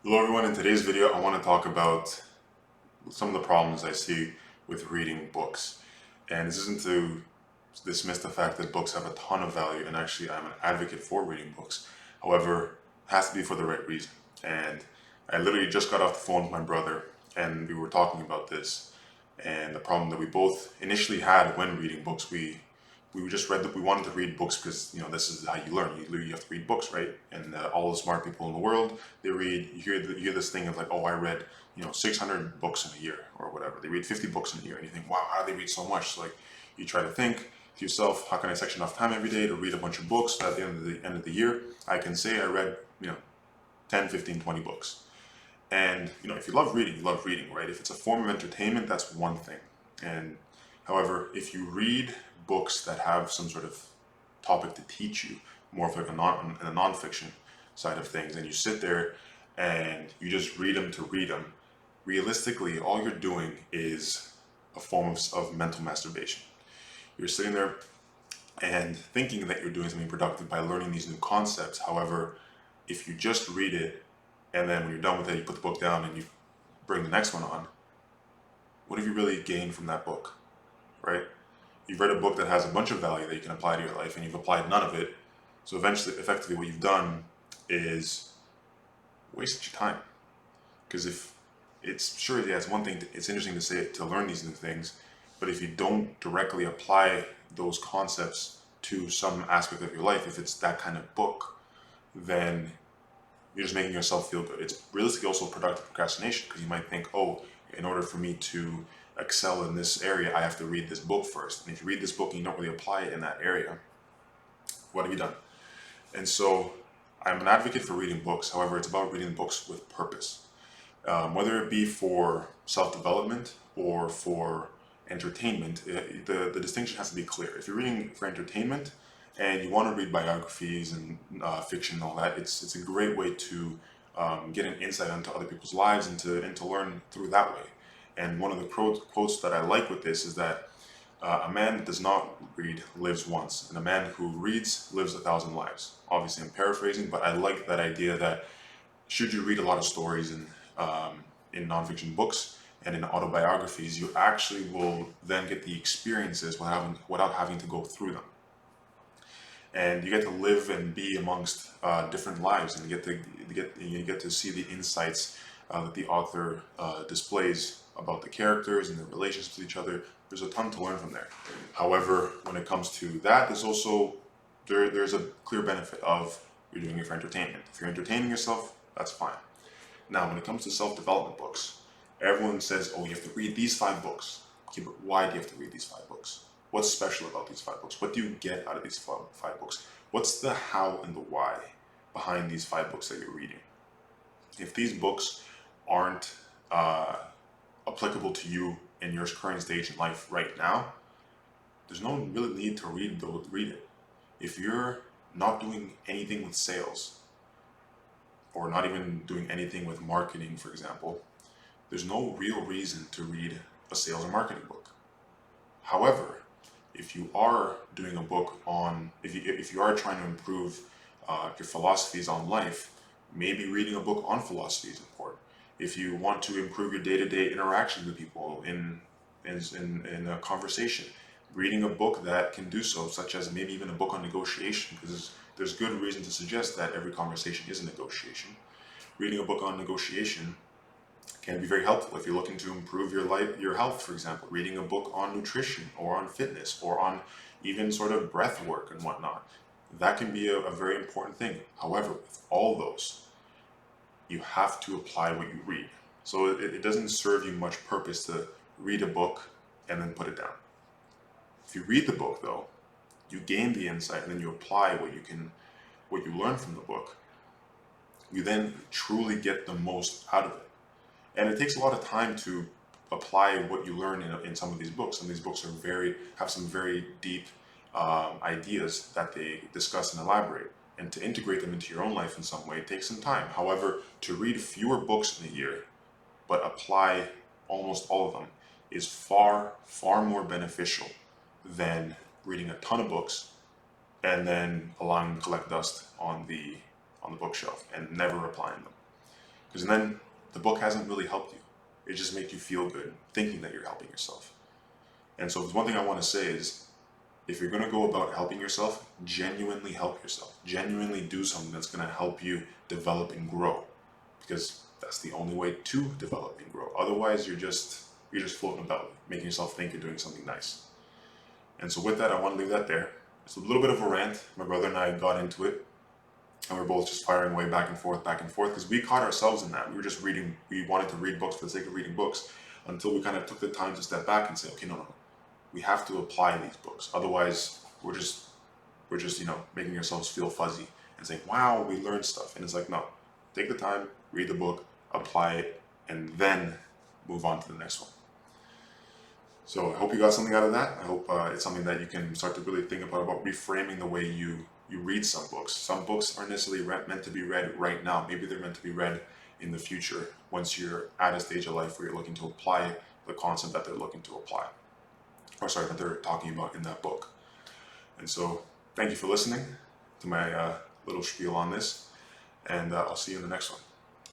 Hello everyone, in today's video I want to talk about some of the problems I see with reading books. And this isn't to dismiss the fact that books have a ton of value, and actually I'm an advocate for reading books. However, it has to be for the right reason. And I literally just got off the phone with my brother and we were talking about this and the problem that we both initially had when reading books. We just read that we wanted to read books because this is how you learn. You have to read books, right? And all the smart people in the world, they read. You hear this thing of like, oh, I read 600 books in a year or whatever. They read 50 books in a year, and you think, wow, how do they read so much? So, like, you try to think to yourself, how can I section off time every day to read a bunch of books? So at the end of the year, I can say I read 10, 15, 20 books. And if you love reading, right? If it's a form of entertainment, that's one thing. And however, if you read books that have some sort of topic to teach you, more of like a nonfiction side of things, and you sit there and you just read them to read them, realistically, all you're doing is a form of mental masturbation. You're sitting there and thinking that you're doing something productive by learning these new concepts. However, if you just read it and then when you're done with it, you put the book down and you bring the next one on, what have you really gained from that book, right? You've read a book that has a bunch of value that you can apply to your life, and you've applied none of it. So eventually, effectively, what you've done is wasted your time. Because if it's sure, yeah, it's one thing. It's interesting to say to learn these new things, but if you don't directly apply those concepts to some aspect of your life, if it's that kind of book, then you're just making yourself feel good. It's realistically also productive procrastination because you might think, oh, in order for me to excel in this area, I have to read this book first. And if you read this book and you don't really apply it in that area, what have you done? And so I'm an advocate for reading books. However, it's about reading books with purpose, whether it be for self-development or for entertainment. The distinction has to be clear. If you're reading for entertainment and you want to read biographies and fiction and all that, it's a great way to get an insight into other people's lives and to learn through that way. And one of the quotes that I like with this is that a man that does not read lives once, and a man who reads lives 1,000 lives. Obviously, I'm paraphrasing, but I like that idea that should you read a lot of stories in nonfiction books and in autobiographies, you actually will then get the experiences without having to go through them. And you get to live and be amongst different lives, and you get to see the insights that the author displays about the characters and their relationships with each other. There's a ton to learn from there. However, when it comes to that, there's a clear benefit of you're doing it for entertainment. If you're entertaining yourself, that's fine. Now, when it comes to self-development books, everyone says, oh, you have to read these 5 books. Okay, but why do you have to read these 5 books? What's special about these 5 books? What do you get out of these five books? What's the how and the why behind these 5 books that you're reading? If these books aren't applicable to you in your current stage in life right now, there's no real need to read it. If you're not doing anything with sales, or not even doing anything with marketing, for example, there's no real reason to read a sales or marketing book. However, if you are doing a book on, if you are trying to improve your philosophies on life, maybe reading a book on philosophy is important. If you want to improve your day-to-day interactions with people in a conversation, reading a book that can do so, such as maybe even a book on negotiation, because there's good reason to suggest that every conversation is a negotiation. Reading a book on negotiation can be very helpful if you're looking to improve your life, your health, for example. Reading a book on nutrition or on fitness or on even sort of breath work and whatnot, that can be a very important thing. However, with all those, you have to apply what you read. So it doesn't serve you much purpose to read a book and then put it down. If you read the book, though, you gain the insight and then you apply what you learn from the book. You then truly get the most out of it. And it takes a lot of time to apply what you learn in some of these books. Some of these books have some very deep ideas that they discuss and elaborate. And to integrate them into your own life in some way takes some time. However, to read fewer books in a year, but apply almost all of them, is far, far more beneficial than reading a ton of books and then allowing them to collect dust on the bookshelf and never applying them. Because then the book hasn't really helped you. It just makes you feel good thinking that you're helping yourself. And so there's one thing I want to say is, if you're going to go about helping yourself, genuinely help yourself. Genuinely do something that's going to help you develop and grow. Because that's the only way to develop and grow. Otherwise, you're just floating about, making yourself think you're doing something nice. And so with that, I want to leave that there. It's a little bit of a rant. My brother and I got into it, and we're both just firing away back and forth, because we caught ourselves in that. We were just reading, we wanted to read books for the sake of reading books, until we kind of took the time to step back and say, okay, no, we have to apply these books. Otherwise, we're just making ourselves feel fuzzy and saying, wow, we learned stuff. And it's like, no, take the time, read the book, apply it, and then move on to the next one. So I hope you got something out of that. I hope it's something that you can start to really think about reframing the way you read some books. Some books aren't necessarily meant to be read right now. Maybe they're meant to be read in the future, once you're at a stage of life where you're looking to apply the concept that they're looking to apply. That they're talking about in that book. And so thank you for listening to my little spiel on this, and I'll see you in the next one.